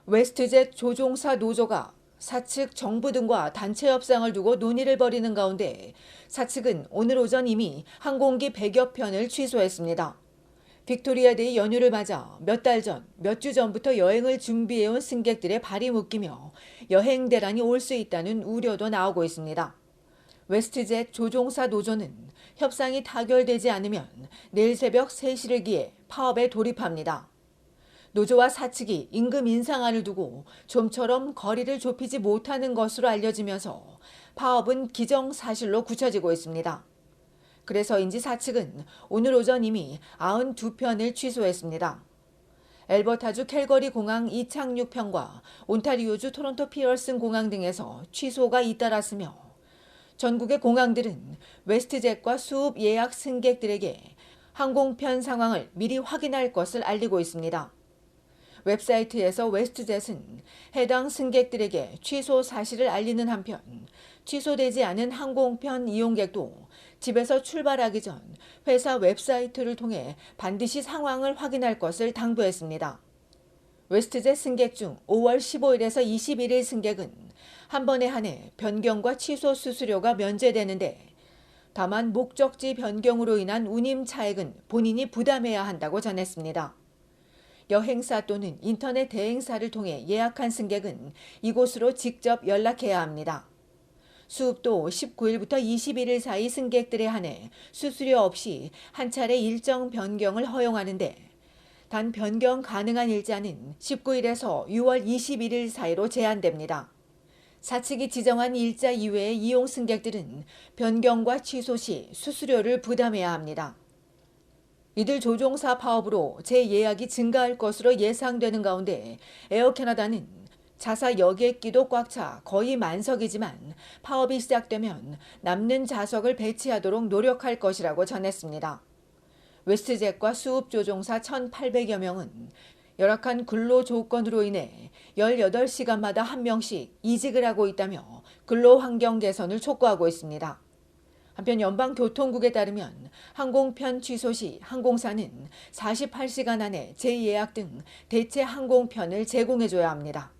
웨스트젯 조종사 노조가 사측 정부 등과 단체 협상을 두고 논의를 벌이는 가운데 사측은 오늘 오전 이미 항공기 100여 편을 취소했습니다. 빅토리아데이 연휴를 맞아 몇 주 전부터 여행을 준비해온 승객들의 발이 묶이며 여행 대란이 올 수 있다는 우려도 나오고 있습니다. 웨스트젯 조종사 노조는 협상이 타결되지 않으면 내일 새벽 3시를 기해 파업에 돌입합니다. 노조와 사측이 임금 인상안을 두고 좀처럼 거리를 좁히지 못하는 것으로 알려지면서 파업은 기정사실로 굳혀지고 있습니다. 그래서인지 사측은 오늘 오전 이미 92편을 취소했습니다. 엘버타주 캘거리 공항 이착륙편과 온타리오주 토론토 피어슨 공항 등에서 취소가 잇따랐으며 전국의 공항들은 웨스트젯과 수읍 예약 승객들에게 항공편 상황을 미리 확인할 것을 알리고 있습니다. 웹사이트에서 웨스트젯은 해당 승객들에게 취소 사실을 알리는 한편 취소되지 않은 항공편 이용객도 집에서 출발하기 전 회사 웹사이트를 통해 반드시 상황을 확인할 것을 당부했습니다. 웨스트젯 승객 중 5월 15일에서 21일 승객은 한 번에 한해 변경과 취소 수수료가 면제되는데 다만 목적지 변경으로 인한 운임 차액은 본인이 부담해야 한다고 전했습니다. 여행사 또는 인터넷 대행사를 통해 예약한 승객은 이곳으로 직접 연락해야 합니다. 수읍도 19일부터 21일 사이 승객들에 한해 수수료 없이 한 차례 일정 변경을 허용하는데 단 변경 가능한 일자는 19일에서 6월 21일 사이로 제한됩니다. 사측이 지정한 일자 이외의 이용 승객들은 변경과 취소 시 수수료를 부담해야 합니다. 이들 조종사 파업으로 재예약이 증가할 것으로 예상되는 가운데 에어캐나다는 자사 여객기도 꽉 차 거의 만석이지만 파업이 시작되면 남는 좌석을 배치하도록 노력할 것이라고 전했습니다. 웨스트젯과 수읍 조종사 1,800여 명은 열악한 근로 조건으로 인해 18시간마다 한 명씩 이직을 하고 있다며 근로 환경 개선을 촉구하고 있습니다. 한편 연방교통국에 따르면 항공편 취소 시 항공사는 48시간 안에 재예약 등 대체 항공편을 제공해줘야 합니다.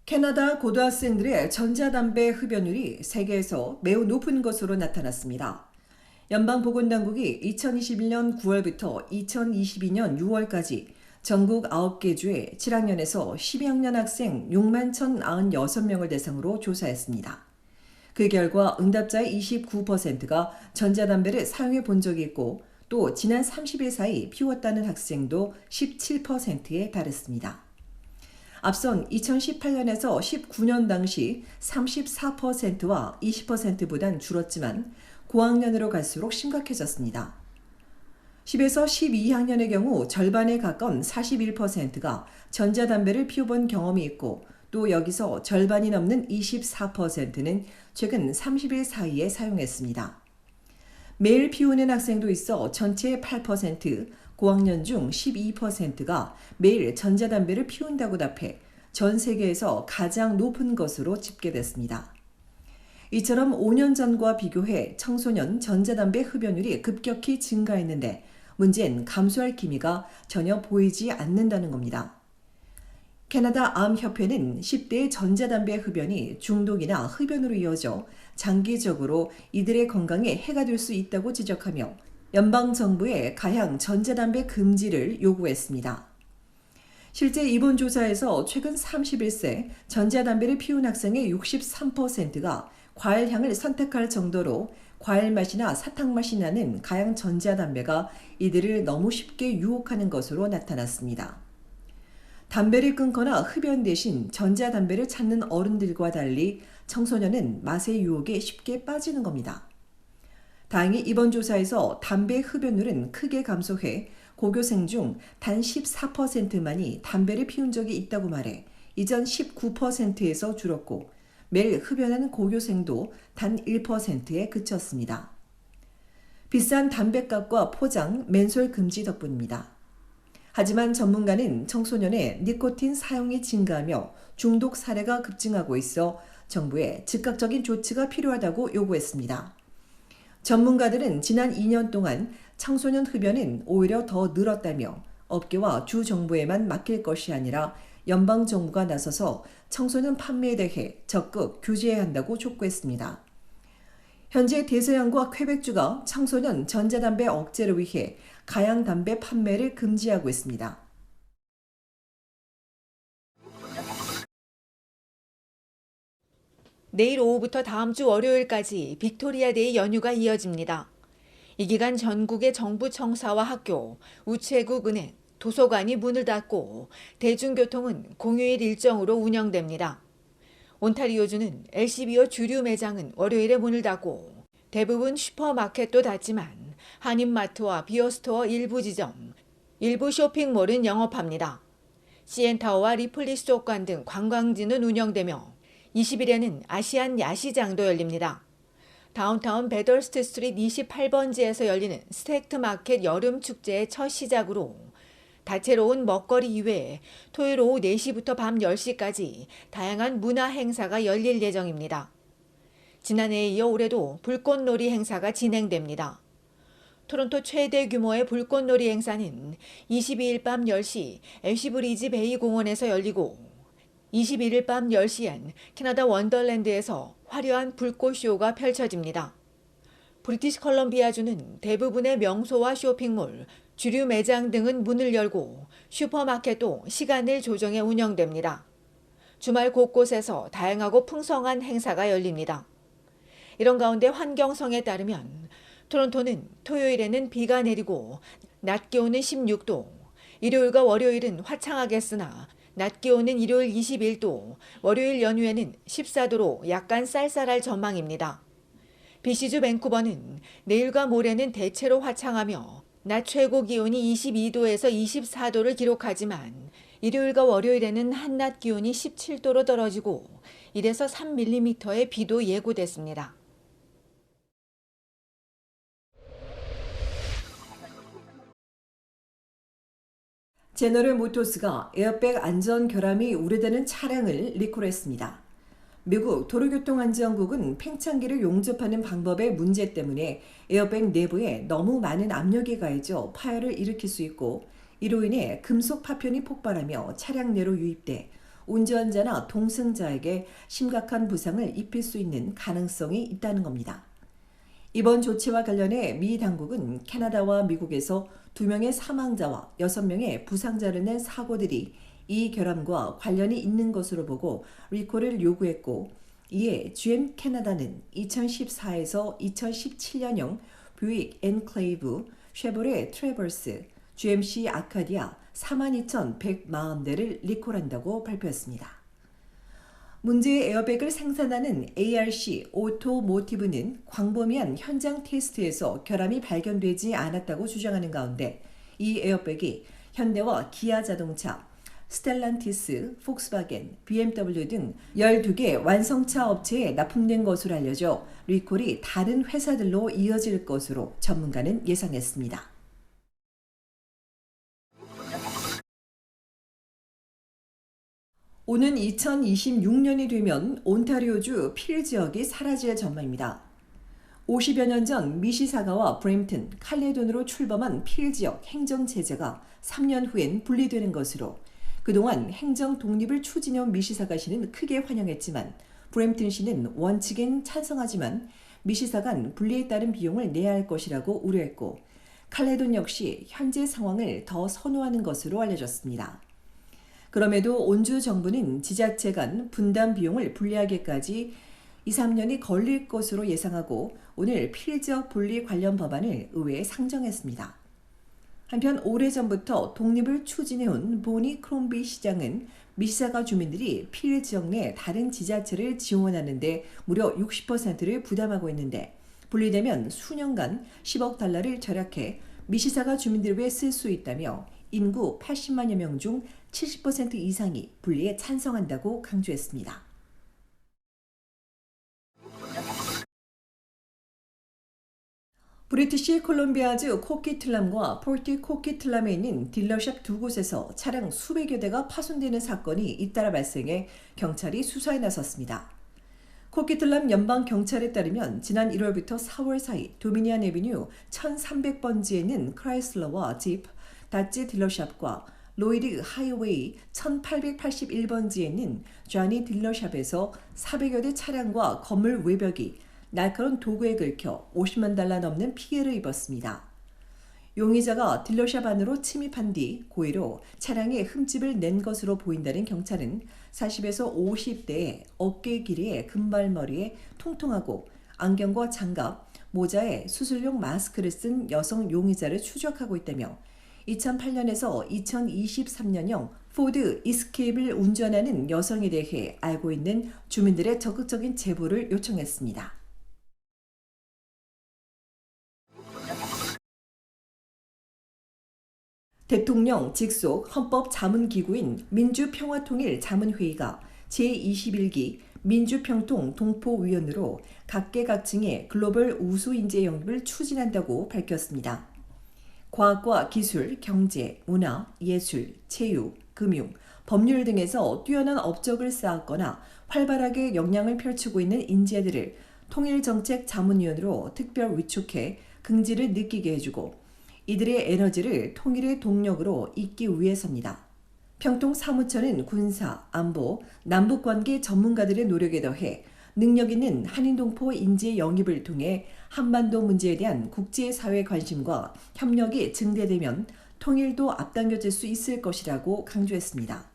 캐나다 고등학생들의 전자담배 흡연율이 세계에서 매우 높은 것으로 나타났습니다. 연방보건당국이 2021년 9월부터 2022년 6월까지 전국 9개 주의 7학년에서 12학년 학생 6만 1,096명을 대상으로 조사했습니다. 그 결과 응답자의 29%가 전자담배를 사용해 본 적이 있고 또 지난 30일 사이 피웠다는 학생도 17%에 달했습니다. 앞선 2018년에서 19년 당시 34%와 20%보단 줄었지만 고학년으로 갈수록 심각해졌습니다. 10에서 12학년의 경우 절반에 가까운 41%가 전자담배를 피워본 경험이 있고 또 여기서 절반이 넘는 24%는 최근 30일 사이에 사용했습니다. 매일 피우는 학생도 있어 전체의 8%, 고학년 중 12%가 매일 전자담배를 피운다고 답해 전 세계에서 가장 높은 것으로 집계됐습니다. 이처럼 5년 전과 비교해 청소년 전자담배 흡연율이 급격히 증가했는데 문제는 감소할 기미가 전혀 보이지 않는다는 겁니다. 캐나다 암협회는 10대의 전자담배 흡연이 중독이나 흡연으로 이어져 장기적으로 이들의 건강에 해가 될 수 있다고 지적하며 연방정부의 가향 전자담배 금지를 요구했습니다. 실제 이번 조사에서 최근 31세 전자담배를 피운 학생의 63%가 과일향을 선택할 정도로 과일 맛이나 사탕 맛이 나는 가양 전자담배가 이들을 너무 쉽게 유혹하는 것으로 나타났습니다. 담배를 끊거나 흡연 대신 전자담배를 찾는 어른들과 달리 청소년은 맛의 유혹에 쉽게 빠지는 겁니다. 다행히 이번 조사에서 담배 흡연율은 크게 감소해 고교생 중 단 14%만이 담배를 피운 적이 있다고 말해 이전 19%에서 줄었고 매일 흡연하는 고교생도 단 1%에 그쳤습니다. 비싼 담뱃값과 포장, 맨솔 금지 덕분입니다. 하지만 전문가는 청소년의 니코틴 사용이 증가하며 중독 사례가 급증하고 있어 정부의 즉각적인 조치가 필요하다고 요구했습니다. 전문가들은 지난 2년 동안 청소년 흡연은 오히려 더 늘었다며 업계와 주 정부에만 맡길 것이 아니라 연방 정부가 나서서 청소년 판매에 대해 적극 규제해야 한다고 촉구했습니다. 현재 대서양과 퀘벡주가 청소년 전자담배 억제를 위해 가양담배 판매를 금지하고 있습니다. 내일 오후부터 다음 주 월요일까지 빅토리아데이 연휴가 이어집니다. 이 기간 전국의 정부 청사와 학교, 우체국, 은행, 도서관이 문을 닫고 대중교통은 공휴일 일정으로 운영됩니다. 온타리오주는 LCBO 주류 매장은 월요일에 문을 닫고 대부분 슈퍼마켓도 닫지만 한인마트와 비어스토어 일부 지점, 일부 쇼핑몰은 영업합니다. CN타워와 리플리 수족관 등 관광지는 운영되며 20일에는 아시안 야시장도 열립니다. 다운타운 베덜스트 스트리트 28번지에서 열리는 스택트 마켓 여름 축제의 첫 시작으로 다채로운 먹거리 이외에 토요일 오후 4시부터 밤 10시까지 다양한 문화 행사가 열릴 예정입니다. 지난해에 이어 올해도 불꽃놀이 행사가 진행됩니다. 토론토 최대 규모의 불꽃놀이 행사는 22일 밤 10시 애쉬브리지 베이 공원에서 열리고 21일 밤 10시엔 캐나다 원더랜드에서 화려한 불꽃쇼가 펼쳐집니다. 브리티시 컬럼비아주는 대부분의 명소와 쇼핑몰, 주류 매장 등은 문을 열고 슈퍼마켓도 시간을 조정해 운영됩니다. 주말 곳곳에서 다양하고 풍성한 행사가 열립니다. 이런 가운데 환경성에 따르면 토론토는 토요일에는 비가 내리고 낮 기온은 16도, 일요일과 월요일은 화창하겠으나 낮 기온은 일요일 21도, 월요일 연휴에는 14도로 약간 쌀쌀할 전망입니다. BC주 밴쿠버는 내일과 모레는 대체로 화창하며 낮 최고 기온이 22도에서 24도를 기록하지만 일요일과 월요일에는 한낮 기온이 17도로 떨어지고 1에서 3mm의 비도 예고됐습니다. 제너럴 모토스가 에어백 안전 결함이 우려되는 차량을 리콜했습니다. 미국 도로교통안전국은 팽창기를 용접하는 방법의 문제 때문에 에어백 내부에 너무 많은 압력이 가해져 파열을 일으킬 수 있고 이로 인해 금속 파편이 폭발하며 차량 내로 유입돼 운전자나 동승자에게 심각한 부상을 입힐 수 있는 가능성이 있다는 겁니다. 이번 조치와 관련해 미 당국은 캐나다와 미국에서 2명의 사망자와 6명의 부상자를 낸 사고들이 이 결함과 관련이 있는 것으로 보고 리콜을 요구했고 이에 GM 캐나다는 2014에서 2017년형 뷰익 엔클레이브, 쉐보레 트래버스, GMC 아카디아 42,140대를 리콜한다고 발표했습니다. 문제의 에어백을 생산하는 ARC 오토모티브는 광범위한 현장 테스트에서 결함이 발견되지 않았다고 주장하는 가운데 이 에어백이 현대와 기아 자동차, 스텔란티스, 폭스바겐, BMW 등 12개 완성차 업체에 납품된 것으로 알려져 리콜이 다른 회사들로 이어질 것으로 전문가는 예상했습니다. 오는 2026년이 되면 온타리오주 필 지역이 사라질 전망입니다. 50여 년 전 미시사가와 브램튼, 칼레돈으로 출범한 필 지역 행정 체제가 3년 후엔 분리되는 것으로 그동안 행정 독립을 추진해온 미시사가시는 크게 환영했지만 브램튼시는 원칙엔 찬성하지만 미시사간 분리에 따른 비용을 내야 할 것이라고 우려했고 칼레돈 역시 현재 상황을 더 선호하는 것으로 알려졌습니다. 그럼에도 온주 정부는 지자체 간 분담 비용을 분리하기까지 2, 3년이 걸릴 것으로 예상하고 오늘 필지역 분리 관련 법안을 의회에 상정했습니다. 한편 오래전부터 독립을 추진해온 보니 크롬비 시장은 미시사가 주민들이 필 지역 내 다른 지자체를 지원하는 데 무려 60%를 부담하고 있는데 분리되면 수년간 10억 달러를 절약해 미시사가 주민들을 위해 쓸 수 있다며 인구 80만여 명 중 70% 이상이 분리에 찬성한다고 강조했습니다. 브리티시 콜롬비아주 코키틀람과 폴티 코키틀람에 있는 딜러샵 두 곳에서 차량 수백여 대가 파손되는 사건이 잇따라 발생해 경찰이 수사에 나섰습니다. 코키틀람 연방경찰에 따르면 지난 1월부터 4월 사이 도미니안 애비뉴 1300번지에 있는 크라이슬러와 집, 다지 딜러샵과 로이드 하이웨이 1881번지에 있는 쟈니 딜러샵에서 400여 대 차량과 건물 외벽이 날카로운 도구에 긁혀 50만 달러 넘는 피해를 입었습니다. 용의자가 딜러샵 안으로 침입한 뒤 고의로 차량에 흠집을 낸 것으로 보인다는 경찰은 40에서 50대의 어깨 길이의 금발머리에 통통하고 안경과 장갑, 모자에 수술용 마스크를 쓴 여성 용의자를 추적하고 있다며 2008년에서 2023년형 포드 이스케이프를 운전하는 여성에 대해 알고 있는 주민들의 적극적인 제보를 요청했습니다. 대통령 직속 헌법자문기구인 민주평화통일자문회의가 제21기 민주평통 동포위원으로 각계각층의 글로벌 우수인재 영입을 추진한다고 밝혔습니다. 과학과 기술, 경제, 문화, 예술, 체육, 금융, 법률 등에서 뛰어난 업적을 쌓았거나 활발하게 역량을 펼치고 있는 인재들을 통일정책자문위원으로 특별 위촉해 긍지를 느끼게 해주고 이들의 에너지를 통일의 동력으로 잇기 위해서입니다. 평통 사무처는 군사, 안보, 남북관계 전문가들의 노력에 더해 능력 있는 한인동포 인재 영입을 통해 한반도 문제에 대한 국제사회 관심과 협력이 증대되면 통일도 앞당겨질 수 있을 것이라고 강조했습니다.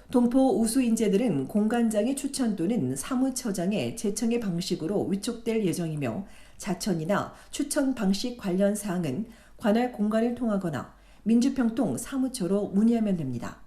동포 우수 인재들은 공관장의 추천 또는 사무처장의 제청의 방식으로 위촉될 예정이며 자천이나 추천 방식 관련 사항은 관할 공관을 통하거나 민주평통 사무처로 문의하면 됩니다.